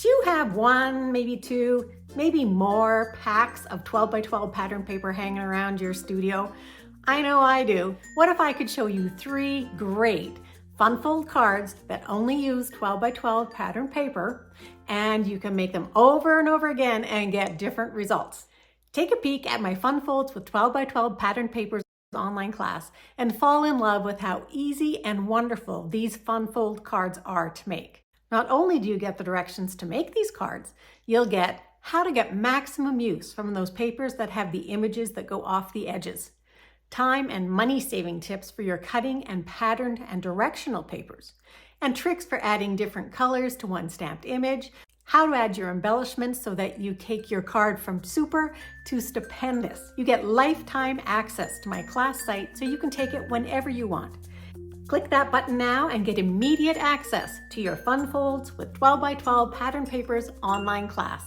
Do you have one, maybe two, maybe more packs of 12 by 12 pattern paper hanging around your studio? I know I do. What if I could show you 3 great fun fold cards that only use 12 by 12 pattern paper, and you can make them over and over again and get different results. Take a peek at my Fun Folds with 12 by 12 pattern papers online class and fall in love with how easy and wonderful these fun fold cards are to make. Not only do you get the directions to make these cards, you'll get how to get maximum use from those papers that have the images that go off the edges, time and money saving tips for your cutting and patterned and directional papers, and tricks for adding different colors to one stamped image, how to add your embellishments so that you take your card from super to stupendous. You get lifetime access to my class site so you can take it whenever you want. Click that button now and get immediate access to your Fun Folds with 12 by 12 pattern papers online class.